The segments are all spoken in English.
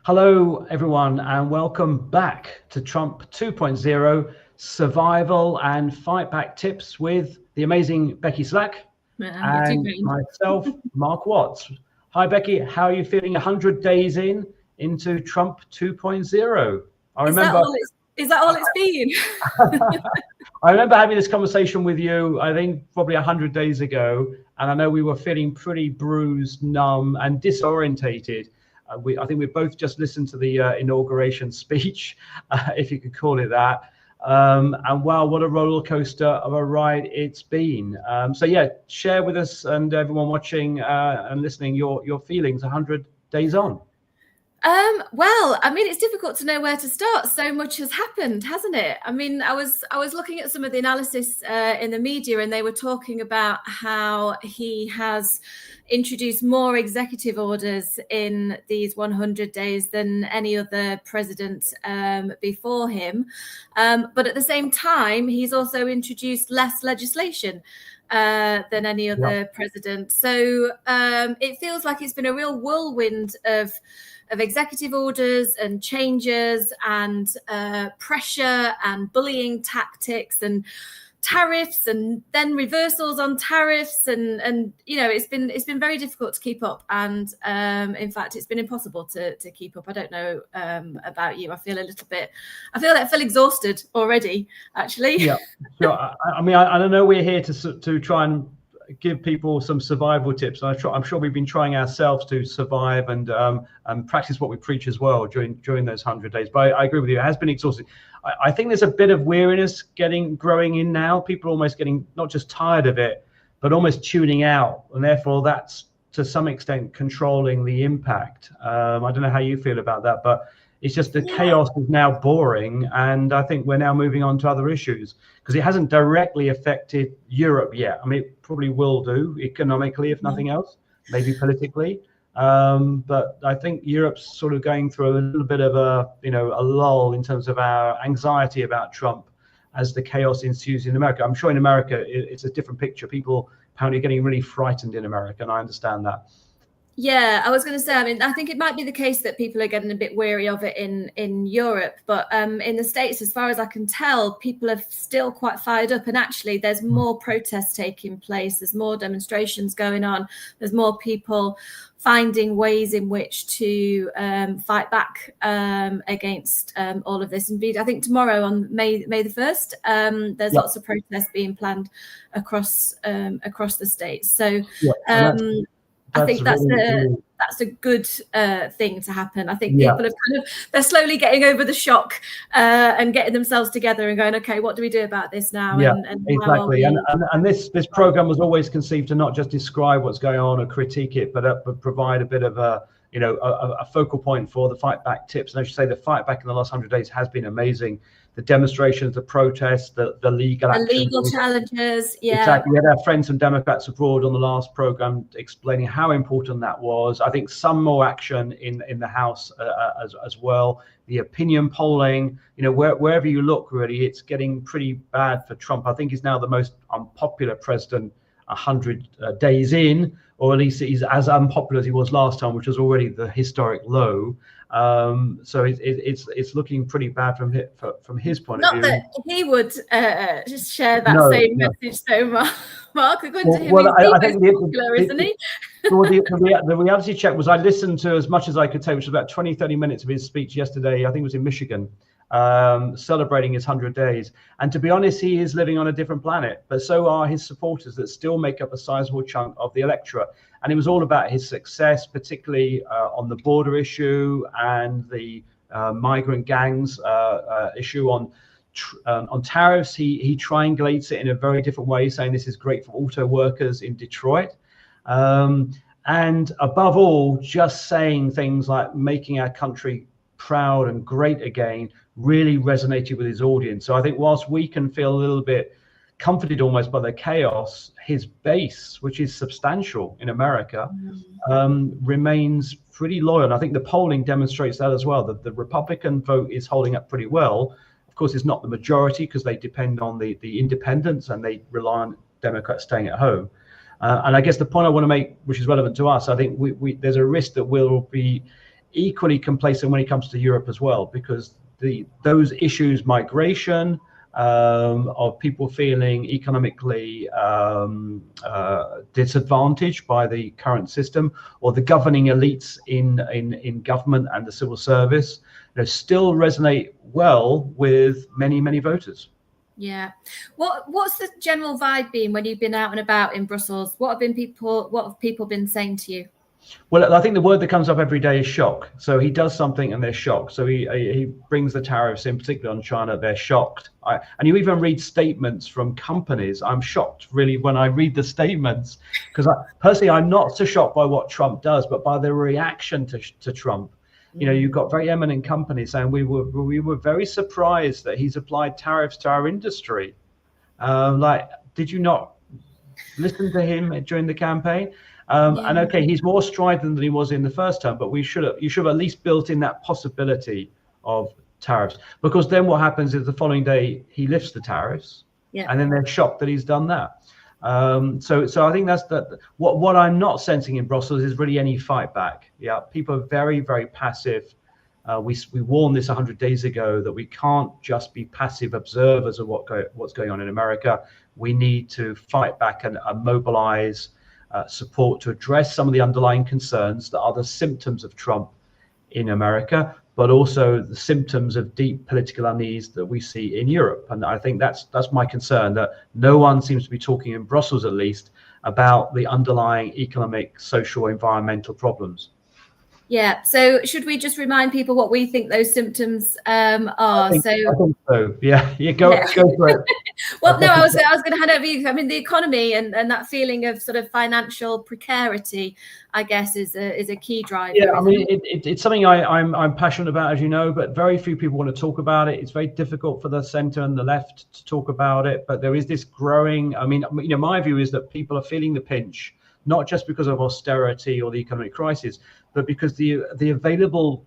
Hello, everyone, and welcome back to Trump 2.0 Survival and Fight Back Tips with the amazing Becky and myself, Mark Watts. Hi, Becky. How are you feeling 100 days into Trump 2.0? Is that all it's been? I remember having this conversation with you, I think probably 100 days ago, and I know we were feeling pretty bruised, numb, and disorientated. I think we both just listened to the inauguration speech, if you could call it that. And wow, what a roller coaster of a ride it's been. So yeah, share with us and everyone watching and listening your feelings 100 days on. Well, I mean, it's difficult to know where to start. So much has happened, hasn't it? I mean, I was looking at some of the analysis in the media, and they were talking about how he has introduced more executive orders in these 100 days than any other president before him. But at the same time, he's also introduced less legislation than any other president. So it feels like it's been a real whirlwind of executive orders and changes and pressure and bullying tactics and tariffs and then reversals on tariffs and you know it's been very difficult to keep up, and in fact it's been impossible to keep up. I don't know about you. I feel exhausted already, actually. Yeah, sure. I mean, I don't know, we're here to try and give people some survival tips. I'm sure we've been trying ourselves to survive and practice what we preach as well during those 100 days. But I agree with you, it has been exhausting. I think there's a bit of weariness growing in now. People are almost getting not just tired of it, but almost tuning out, and therefore that's to some extent controlling the impact. I don't know how you feel about that, but it's just the chaos is now boring, and I think we're now moving on to other issues because it hasn't directly affected Europe yet. I mean, it probably will do economically, if nothing else, maybe politically. But I think Europe's sort of going through a little bit of a lull in terms of our anxiety about Trump as the chaos ensues in America. I'm sure in America it's a different picture. People apparently are getting really frightened in America, and I understand that. Yeah, I was going to say, I mean, I think it might be the case that people are getting a bit weary of it in Europe, but in the States, as far as I can tell, people are still quite fired up, and actually there's more protests taking place, there's more demonstrations going on, there's more people finding ways in which to fight back against all of this. Indeed, I think tomorrow on May the 1st, there's lots of protests being planned across the States. So I think that's a good thing to happen. I think people have they're slowly getting over the shock and getting themselves together and going, okay, what do we do about this now? Yeah, exactly. And this program was always conceived to not just describe what's going on or critique it, but provide a bit of a focal point for the fight back tips. And I should say the fight back in the last 100 days has been amazing. The demonstrations, the protests, the legal action. The legal challenges, Exactly. We had our friends from Democrats Abroad on the last program explaining how important that was. I think some more action in the House as well. The opinion polling, wherever you look, really, it's getting pretty bad for Trump. I think he's now the most unpopular president 100 days in, or at least he's as unpopular as he was last time, which was already the historic low. So it's looking pretty bad from his point of view. Not that he would just share that same message so much, Mark. According to him, I think popular, isn't he? The reality check was I listened to as much as I could take, which was about 20-30 minutes of his speech yesterday. I think it was in Michigan, celebrating his 100 days. And to be honest, he is living on a different planet, but so are his supporters that still make up a sizable chunk of the electorate. And it was all about his success, particularly on the border issue and the migrant gangs issue on tariffs. He triangulates it in a very different way, saying this is great for auto workers in Detroit. And above all, just saying things like making our country proud and great again really resonated with his audience. So I think whilst we can feel a little bit comforted almost by the chaos, his base, which is substantial in America, remains pretty loyal. And I think the polling demonstrates that as well, that the Republican vote is holding up pretty well. Of course, it's not the majority because they depend on the independents and they rely on Democrats staying at home. And I guess the point I want to make, which is relevant to us, I think there's a risk that we'll be equally complacent when it comes to Europe as well, because those issues, migration, of people feeling economically disadvantaged by the current system, or the governing elites in government and the civil service, still resonate well with many voters. Yeah. What's the general vibe been when you've been out and about in Brussels? What have people been saying to you? Well, I think the word that comes up every day is shock. So he does something and they're shocked. So he brings the tariffs in, particularly on China. They're shocked. And you even read statements from companies. I'm shocked, really, when I read the statements, because personally, I'm not so shocked by what Trump does, but by the reaction to Trump. You've got very eminent companies saying we were very surprised that he's applied tariffs to our industry. Did you not listen to him during the campaign? And okay, he's more strident than he was in the first term, but you should have at least built in that possibility of tariffs, because then what happens is the following day he lifts the tariffs, and then they're shocked that he's done that. So I think that's what I'm not sensing in Brussels is really any fight back. Yeah, people are very passive. We warned this 100 days ago that we can't just be passive observers of what's going on in America. We need to fight back and mobilize support to address some of the underlying concerns that are the symptoms of Trump in America, but also the symptoms of deep political unease that we see in Europe. And I think that's my concern, that no one seems to be talking, in Brussels at least, about the underlying economic, social, environmental problems. Yeah. So should we just remind people what we think those symptoms are? I think so. Yeah. Go for it. Well, no, I was going to hand over you. I mean, the economy and that feeling of sort of financial precarity, I guess, is a key driver. Yeah, I mean, it's something I'm passionate about, as you know, but very few people want to talk about it. It's very difficult for the centre and the left to talk about it. But there is this growing. I mean, my view is that people are feeling the pinch, not just because of austerity or the economic crisis, but because the available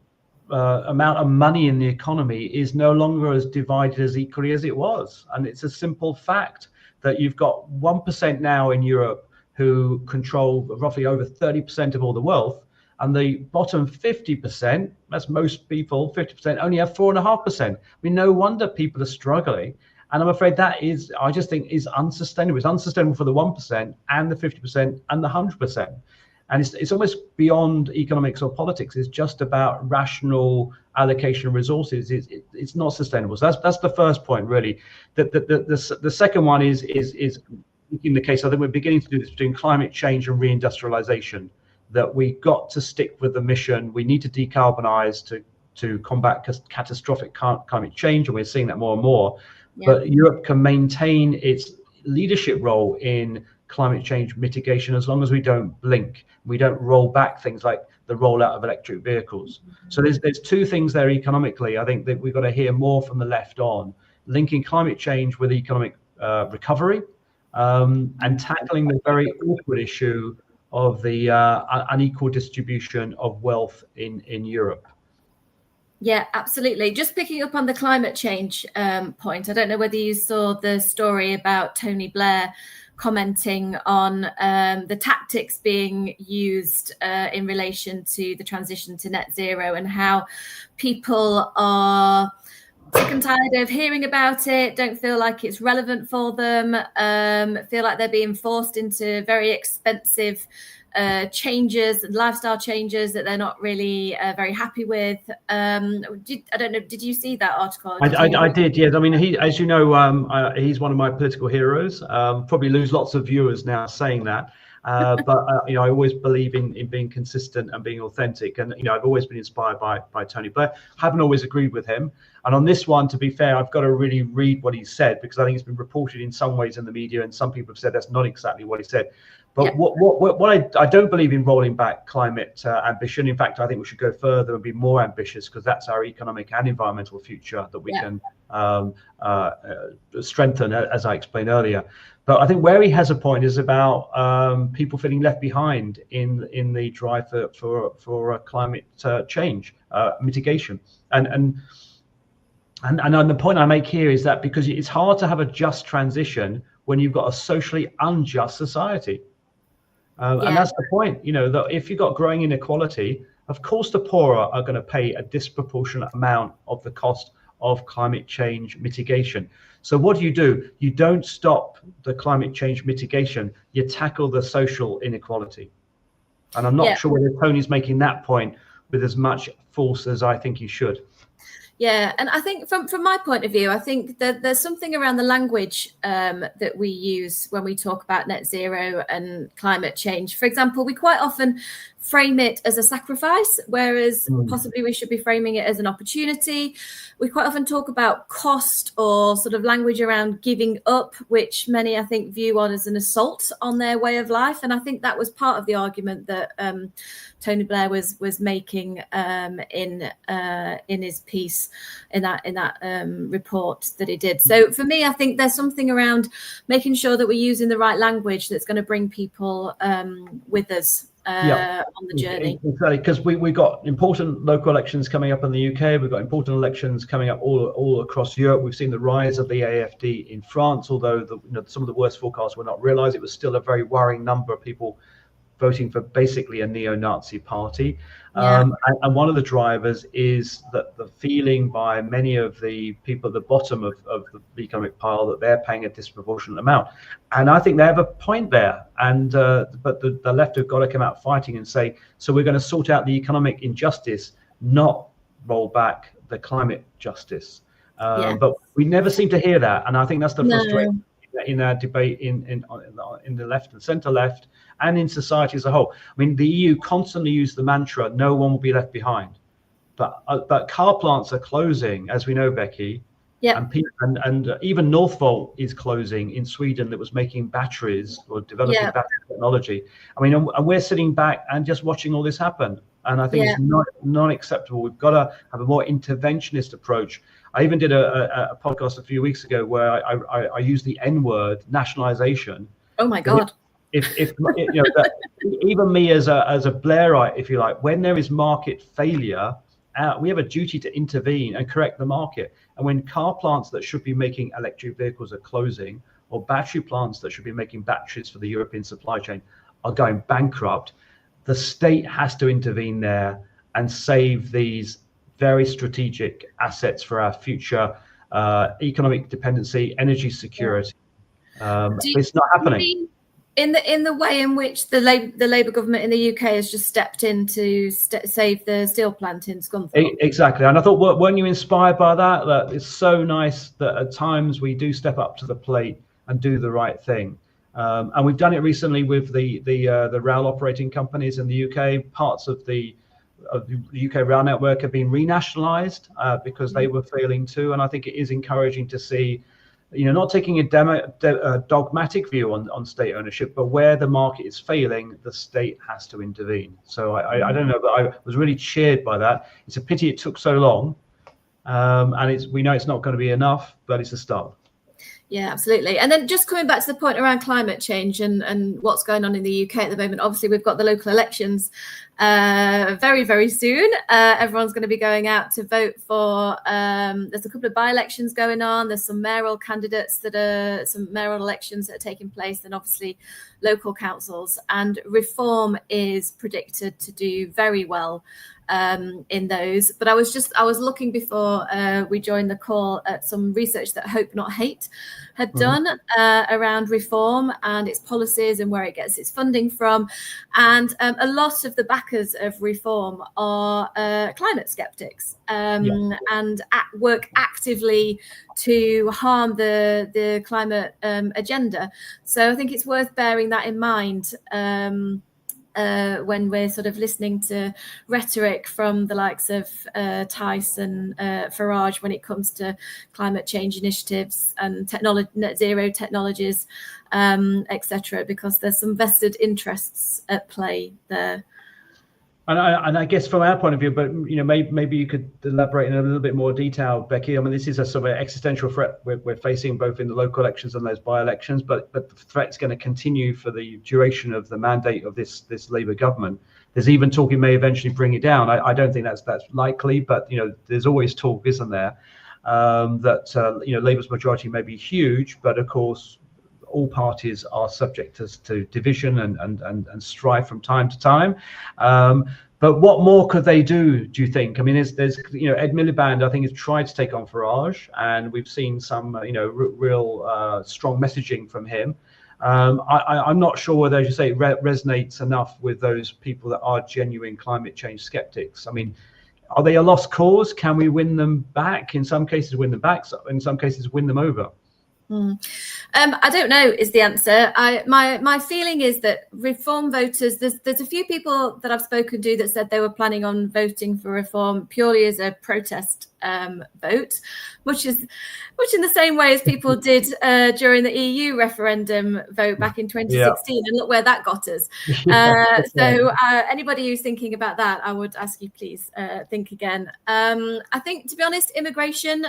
amount of money in the economy is no longer as divided as equally as it was. And it's a simple fact that you've got 1% now in Europe who control roughly over 30% of all the wealth, and the bottom 50%, that's most people, 50%, only have 4.5%. I mean, no wonder people are struggling. And I'm afraid I just think is unsustainable. It's unsustainable for the 1% and the 50% and the 100%. And it's almost beyond economics or politics. It's just about rational allocation of resources. It's not sustainable. So that's the first point, really. The second one is in the case, I think we're beginning to do this between climate change and reindustrialization, that we've got to stick with the mission. We need to decarbonize to combat catastrophic climate change, and we're seeing that more and more. Yeah. But Europe can maintain its leadership role in climate change mitigation as long as we don't blink. We don't roll back things like the rollout of electric vehicles. So there's two things there economically. I think that we've got to hear more from the left on linking climate change with economic recovery, and tackling the very awkward issue of the unequal distribution of wealth in Europe. Yeah, absolutely. Just picking up on the climate change point, I don't know whether you saw the story about Tony Blair commenting on the tactics being used in relation to the transition to net zero, and how people are sick and tired of hearing about it, don't feel like it's relevant for them, feel like they're being forced into very expensive changes and lifestyle changes that they're not really very happy with. I don't know, did you see that article? I did, yes. I mean, as you know, he's one of my political heroes. Probably lose lots of viewers now saying that. But I always believe in being consistent and being authentic, and I've always been inspired by Tony Blair. Haven't always agreed with him, and on this one, to be fair, I've got to really read what he said, because I think it's been reported in some ways in the media, and some people have said that's not exactly what he said. But yeah. What I don't believe in rolling back climate ambition. In fact, I think we should go further and be more ambitious, because that's our economic and environmental future that we can strengthen, as I explained earlier. But I think where he has a point is about people feeling left behind in the drive for climate change mitigation. And the point I make here is that because it's hard to have a just transition when you've got a socially unjust society. And that's the point, that if you've got growing inequality, of course the poorer are going to pay a disproportionate amount of the cost of climate change mitigation. So what do? You don't stop the climate change mitigation, you tackle the social inequality. And I'm not sure whether Tony's making that point with as much force as I think he should. Yeah, and I think from my point of view, I think that there's something around the language that we use when we talk about net zero and climate change. For example, we quite often frame it as a sacrifice, whereas possibly we should be framing it as an opportunity. We quite often talk about cost or sort of language around giving up, which many, I think, view on as an assault on their way of life. And I think that was part of the argument that Tony Blair was making in his piece in that report that he did. So for me, I think there's something around making sure that we're using the right language that's going to bring people with us on the journey. Exactly, because we got important local elections coming up in the UK. We've got important elections coming up all across Europe. We've seen the rise of the AfD in France, although some of the worst forecasts were not realised. It was still a very worrying number of people voting for basically a neo-Nazi party. And one of the drivers is that the feeling by many of the people at the bottom of the economic pile that they're paying a disproportionate amount. And I think they have a point there. And but the left have got to come out fighting and say, so we're going to sort out the economic injustice, not roll back the climate justice. But we never seem to hear that. And I think that's the frustration in our debate in the left and centre left, and in society as a whole. I mean, the EU constantly use the mantra, no one will be left behind. But car plants are closing, as we know, Becky. Yeah. And even Northvolt is closing in Sweden, that was making batteries or developing battery technology. I mean, and we're sitting back and just watching all this happen. And I think it's not acceptable. We've got to have a more interventionist approach. I even did a podcast a few weeks ago where I used the N word, nationalization. Oh my God. If even me as a Blairite, if you like, when there is market failure, we have a duty to intervene and correct the market. And when car plants that should be making electric vehicles are closing, or battery plants that should be making batteries for the European supply chain are going bankrupt, the state has to intervene there and save these very strategic assets for our future economic dependency, energy security. It's not happening. In the way in which the Labour government in the UK has just stepped in to save the steel plant in Scunthorpe. Exactly, and I thought, weren't you inspired by that? That it's so nice that at times we do step up to the plate and do the right thing. And we've done it recently with the rail operating companies in the UK. Parts of the UK rail network have been renationalised because they were failing too. And I think it is encouraging to see, not taking a dogmatic view on state ownership, but where the market is failing, the state has to intervene. So I don't know, but I was really cheered by that. It's a pity it took so long, and we know it's not going to be enough, but it's a start. Yeah, absolutely. And then just coming back to the point around climate change and what's going on in the UK at the moment, obviously we've got the local elections very, very soon. Everyone's going to be going out to vote for, there's a couple of by-elections going on. There's some mayoral candidates some mayoral elections that are taking place, and obviously local councils. And Reform is predicted to do very well in those. But I was looking before we joined the call at some research that Hope Not Hate had done around Reform and its policies and where it gets its funding from. And a lot of the backers of Reform are climate skeptics and work actively to harm the climate agenda. So I think it's worth bearing that in mind when we're sort of listening to rhetoric from the likes of Tice and Farage when it comes to climate change initiatives and net zero technologies, etc., because there's some vested interests at play there. And I guess from our point of view, but maybe you could elaborate in a little bit more detail, Becky. I mean, this is a sort of existential threat we're facing both in the local elections and those by-elections, but the threat's going to continue for the duration of the mandate of this Labour government. There's even talk it may eventually bring it down. I don't think that's likely, but there's always talk, isn't there? That Labour's majority may be huge, but of course all parties are subject to division and strife from time to time. But what more could they do you think? I mean, there's Ed Miliband, I think, has tried to take on Farage, and we've seen some real strong messaging from him. I'm not sure whether, as you say, it resonates enough with those people that are genuine climate change skeptics. I mean, are they a lost cause? Can we win them back? In some cases, win them back. In some cases, win them over. I don't know is the answer. My feeling is that Reform voters, there's a few people that I've spoken to that said they were planning on voting for Reform purely as a protest vote, which in the same way as people did during the EU referendum vote back in 2016, and look where that got us. So anybody who's thinking about that, I would ask you please think again. I think, to be honest, immigration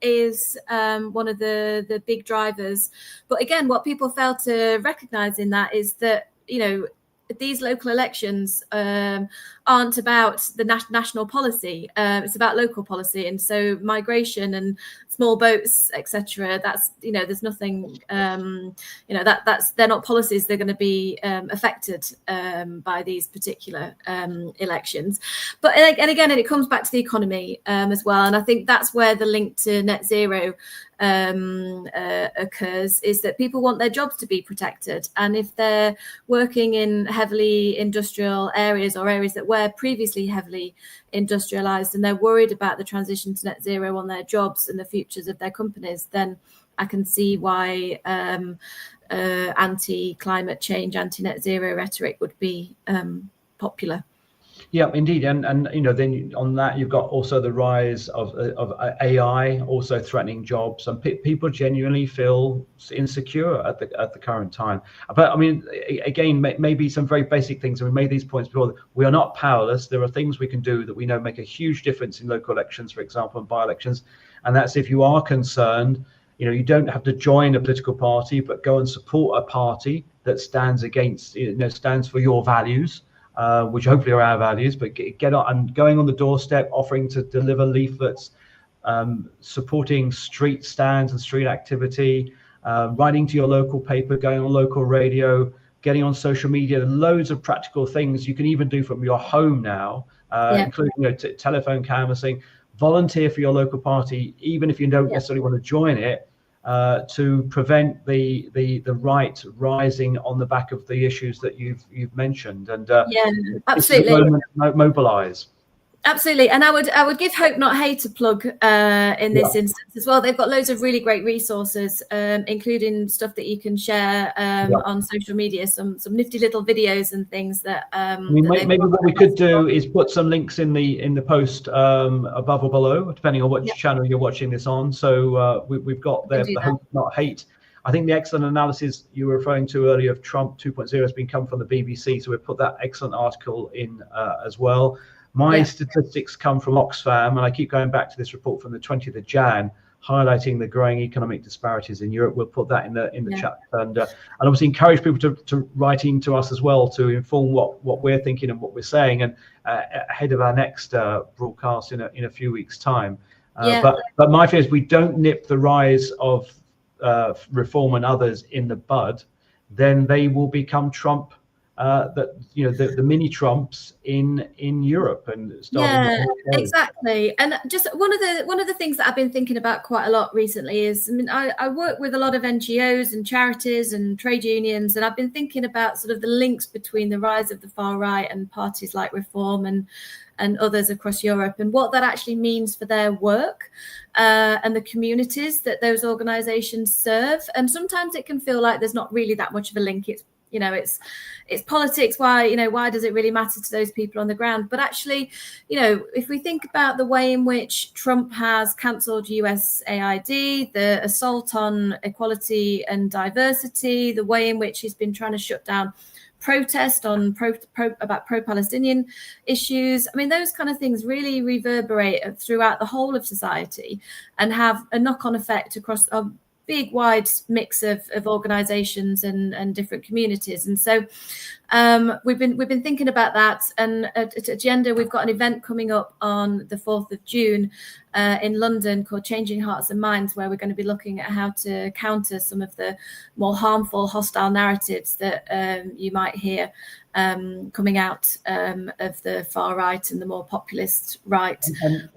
is one of the big drivers. But again, what people fail to recognize in that is that, these local elections aren't about the national policy. It's about local policy. And so migration and small boats, etc., that's, there's nothing, they're not policies that are going to be affected by these particular elections. But and again, it comes back to the economy as well. And I think that's where the link to net zero occurs, is that people want their jobs to be protected. And if they're working in heavily industrial areas or areas that were previously heavily industrialized, and they're worried about the transition to net zero on their jobs and the futures of their companies, then I can see why anti-climate change, anti-net zero rhetoric would be popular. Yeah, indeed, and then on that you've got also the rise of AI also threatening jobs, and people genuinely feel insecure at the current time. But I mean, again, maybe some very basic things, and we made these points before. We are not powerless. There are things we can do that we know make a huge difference in local elections, for example, and by-elections. And that's, if you are concerned, you don't have to join a political party, but go and support a party that stands against, stands for your values. Which hopefully are our values, but get on and going on the doorstep, offering to deliver leaflets, supporting street stands and street activity, writing to your local paper, going on local radio, getting on social media. Loads of practical things you can even do from your home now, including telephone canvassing. Volunteer for your local party, even if you don't necessarily want to join it, to prevent the right rising on the back of the issues that you've mentioned. And absolutely, mobilize. Absolutely, and I would give Hope Not Hate a plug in this instance as well. They've got loads of really great resources, including stuff that you can share on social media, some nifty little videos and things that. Maybe what we could do is put some links in the post above or below, depending on which channel you're watching this on. So we've got the Hope Not Hate. I think the excellent analysis you were referring to earlier of Trump 2.0 has been come from the BBC, so we put that excellent article in as well. My statistics come from Oxfam, and I keep going back to this report from the 20th of Jan, highlighting the growing economic disparities in Europe. We'll put that in the chat, and obviously encourage people to write in to us as well to inform what we're thinking and what we're saying, and ahead of our next broadcast in a few weeks' time. But my fear is we don't nip the rise of Reform and others in the bud, then they will become Trump. The mini Trumps in Europe, and exactly. And just one of the things that I've been thinking about quite a lot recently is, I work with a lot of NGOs and charities and trade unions, and I've been thinking about sort of the links between the rise of the far right and parties like Reform and others across Europe, and what that actually means for their work and the communities that those organizations serve. And sometimes it can feel like there's not really that much of a link. It's politics. Why does it really matter to those people on the ground? But actually, if we think about the way in which Trump has cancelled USAID, the assault on equality and diversity, the way in which he's been trying to shut down protest on about pro-Palestinian issues. Those kind of things really reverberate throughout the whole of society and have a knock-on effect across big wide mix of organizations and different communities. And so we've been thinking about that. And at Agenda, we've got an event coming up on the 4th of June in London called Changing Hearts and Minds, where we're going to be looking at how to counter some of the more harmful, hostile narratives that you might hear coming out of the far right and the more populist right. And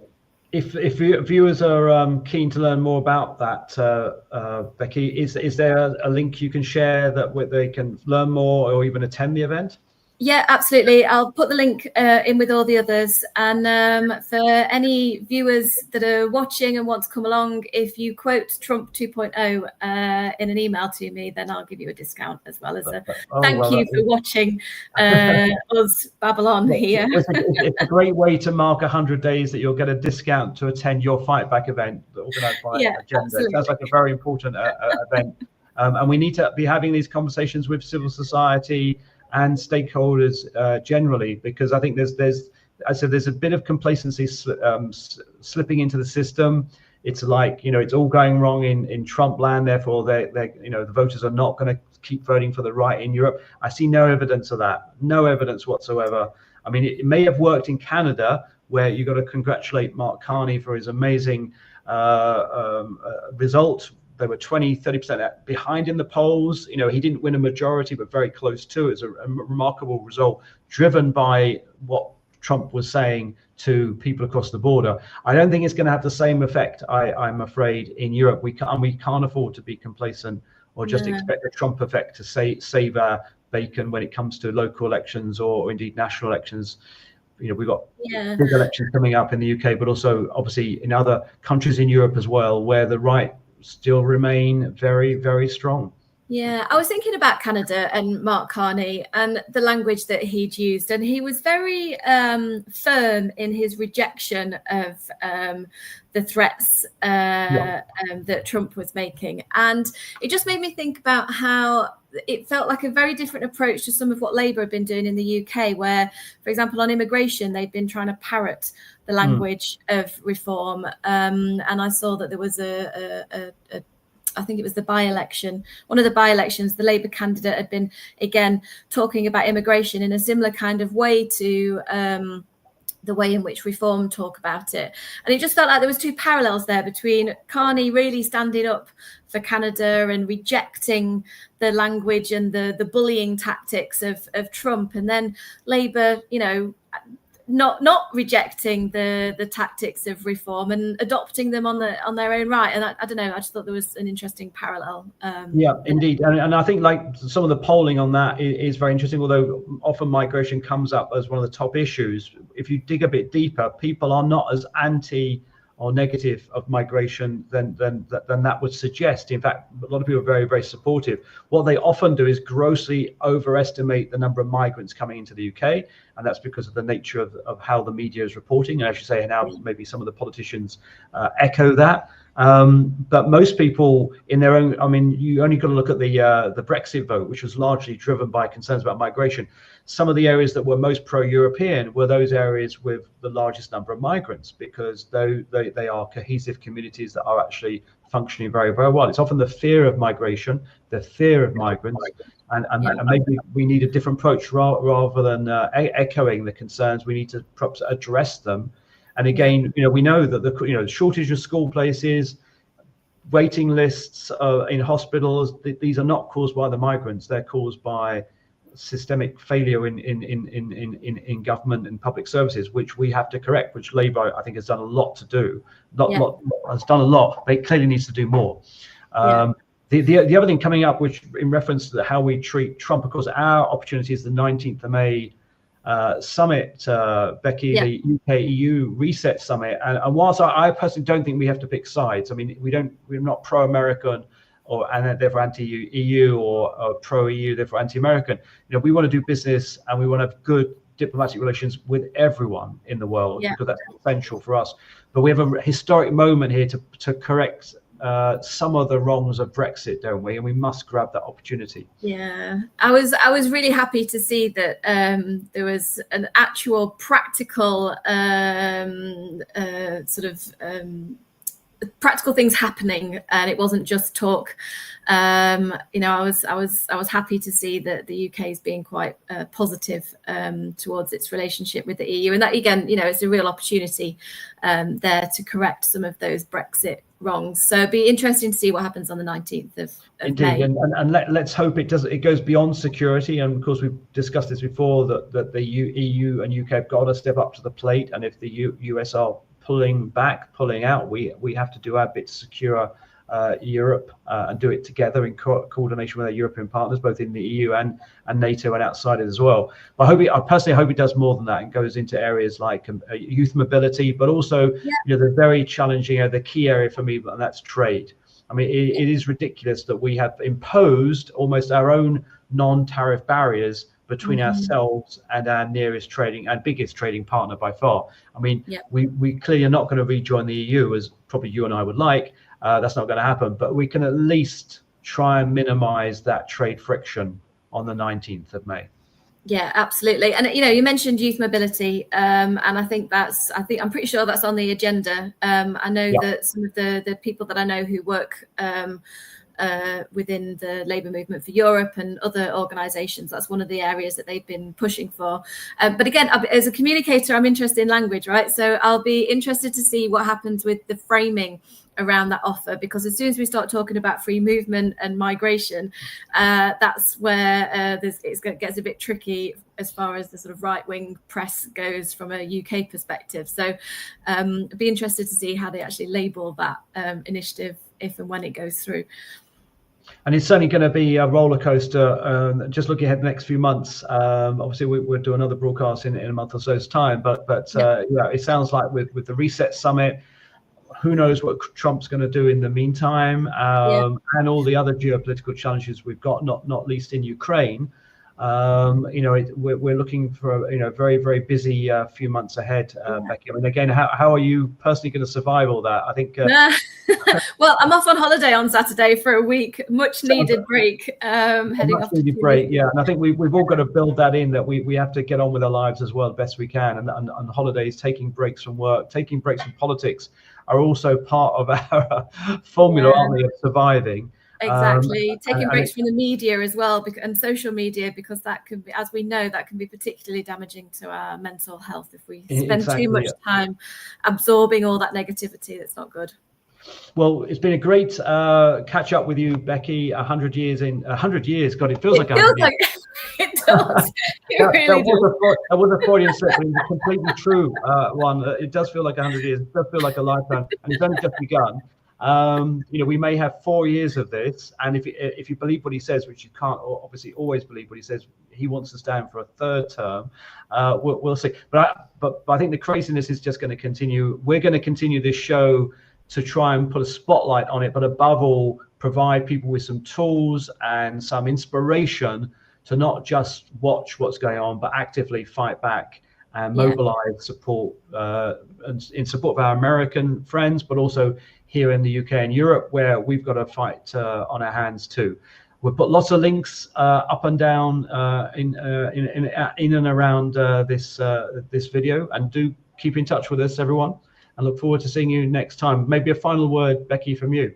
if viewers are keen to learn more about that, Becky, is there a link you can share that they can learn more or even attend the event? Yeah, absolutely. I'll put the link in with all the others. And for any viewers that are watching and want to come along, if you quote Trump 2.0 in an email to me, then I'll give you a discount as well as a thank you for watching us babble on here. It's a great way to mark 100 days that you'll get a discount to attend your Fightback event organised by Agenda. Absolutely. It sounds like a very important event. And we need to be having these conversations with civil society and stakeholders generally, because I think there's a bit of complacency slipping into the system. It's like, it's all going wrong in Trump land, therefore the voters are not going to keep voting for the right in Europe. I see no evidence of that, no evidence whatsoever. I mean, it may have worked in Canada, where you got to congratulate Mark Carney for his amazing result. They were 20-30% behind in the polls. He didn't win a majority, but very close to it. It's a remarkable result, driven by what Trump was saying to people across the border. I don't think it's going to have the same effect, I'm afraid, in Europe. We can't afford to be complacent or just expect the Trump effect to save our bacon when it comes to local elections or indeed national elections. We've got big elections coming up in the UK, but also obviously in other countries in Europe as well, where the right still remain very, very strong. Yeah, I was thinking about Canada and Mark Carney and the language that he'd used, and he was very firm in his rejection of the threats that Trump was making. And it just made me think about how it felt like a very different approach to some of what Labour have been doing in the UK, where, for example, on immigration, they've been trying to parrot the language of reform. And I saw that there was I think it was the by-election, one of the by-elections, the Labour candidate had been, again, talking about immigration in a similar kind of way to the way in which Reform talk about it. And it just felt like there was two parallels there between Carney really standing up for Canada and rejecting the language and the bullying tactics of Trump, and then Labour, not rejecting the tactics of Reform and adopting them on their own right. And I don't know, I just thought there was an interesting parallel. Indeed. And I think like some of the polling on that is very interesting, although often migration comes up as one of the top issues. If you dig a bit deeper, people are not as anti or negative of migration than that would suggest. In fact, a lot of people are very, very supportive. What they often do is grossly overestimate the number of migrants coming into the UK, and that's because of the nature of how the media is reporting. And as you say, now maybe some of the politicians echo that. But most people in their own, you only got to look at the Brexit vote, which was largely driven by concerns about migration. Some of the areas that were most pro-European were those areas with the largest number of migrants, because they are cohesive communities that are actually functioning very, very well. It's often the fear of migration, the fear of migrants, and maybe we need a different approach rather than echoing the concerns. We need to perhaps address them. And again, we know that the shortage of school places, waiting lists in hospitals, these are not caused by the migrants. They're caused by systemic failure in government and public services, which we have to correct, which Labour, I think, has done a lot to do. Has done a lot. They clearly needs to do more. The other thing coming up, which in reference to how we treat Trump, of course, our opportunity is the 19th of May summit, Becky, the UK-EU Reset Summit. And whilst I personally don't think we have to pick sides, we're not pro-American and therefore anti-EU or pro-EU, therefore anti-American. We want to do business and we want to have good diplomatic relations with everyone in the world, because that's essential for us. But we have a historic moment here to correct some of the wrongs of Brexit, don't we? And we must grab that opportunity. Yeah, I was really happy to see that there was an actual practical practical things happening, and it wasn't just talk. You know, I was happy to see that the UK is being quite positive towards its relationship with the EU, and that again, you know, it's a real opportunity there to correct some of those Brexit wrongs. So it'd be interesting to see what happens on the 19th of May. And let's hope it goes beyond security. And of course, we've discussed this before, that the EU and UK have got to step up to the plate. And if the US are pulling out, we have to do our bit to secure Europe and do it together in coordination with our European partners, both in the EU and NATO and outside it as well. But I personally hope it does more than that and goes into areas like youth mobility, but also you know, the very challenging, the key area for me, and that's trade. I mean, it is ridiculous that we have imposed almost our own non-tariff barriers between ourselves and our nearest trading and biggest trading partner by far. I mean, we clearly are not going to rejoin the EU, as probably you and I would like. That's not going to happen, but we can at least try and minimize that trade friction on the 19th of May. Yeah, absolutely. And, you know, you mentioned youth mobility, and I'm pretty sure that's on the agenda. I know that some of the people that I know who work within the Labour Movement for Europe and other organisations, that's one of the areas that they've been pushing for. But again, as a communicator, I'm interested in language, right? So I'll be interested to see what happens with the framing around that offer, because as soon as we start talking about free movement and migration, that's where it gets a bit tricky as far as the sort of right-wing press goes from a UK perspective. So I'd be interested to see how they actually label that initiative if and when it goes through. And it's certainly going to be a roller coaster. Just looking ahead the next few months. Obviously, we'll do another broadcast in a month or so's time. But it sounds like with the Reset Summit, who knows what Trump's going to do in the meantime, and all the other geopolitical challenges we've got, not least in Ukraine. You know, we're looking for very, very busy few months ahead, Becky. I mean, again, how are you personally going to survive all that? I think. Well, I'm off on holiday on Saturday for a week, much needed break. Much needed break, yeah. And I think we've all got to build that in, that we have to get on with our lives as well, the best we can. And holidays, taking breaks from work, taking breaks from politics, are also part of our formula, aren't they, of surviving. Exactly. Taking breaks from the media as well, and social media, because that can be, as we know, that can be particularly damaging to our mental health if we spend too much time absorbing all that negativity. That's not good. Well, it's been a great catch up with you, Becky. 100 years in 100 years. God, it feels like 100 years. It does. That was a Freudian slip, but it's a completely true one. It does feel like 100 years. It does feel like a lifetime, and it's only just begun. You know, we may have 4 years of this, and if you believe what he says, which you can't obviously always believe what he says, he wants to stand for a third term. We'll see. But I think the craziness is just going to continue. We're going to continue this show to try and put a spotlight on it, but above all, provide people with some tools and some inspiration to not just watch what's going on, but actively fight back and mobilize support and in support of our American friends, but also here in the UK and Europe, where we've got a fight on our hands too. We'll put lots of links up and down in and around this video, and do keep in touch with us, everyone. I look forward to seeing you next time. Maybe a final word, Becky, from you.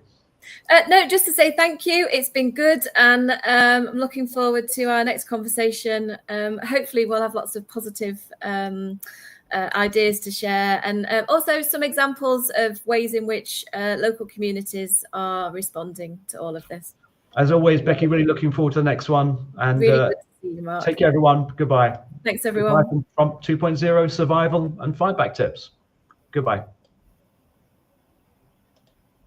No, just to say thank you. It's been good, and I'm looking forward to our next conversation. Hopefully we'll have lots of positive ideas to share, and also some examples of ways in which local communities are responding to all of this. As always, Becky, really looking forward to the next one. And really good to see you, Mark. Take care, everyone. Goodbye. Thanks, everyone. Goodbye from Trump 2.0 survival and fight back tips. Goodbye.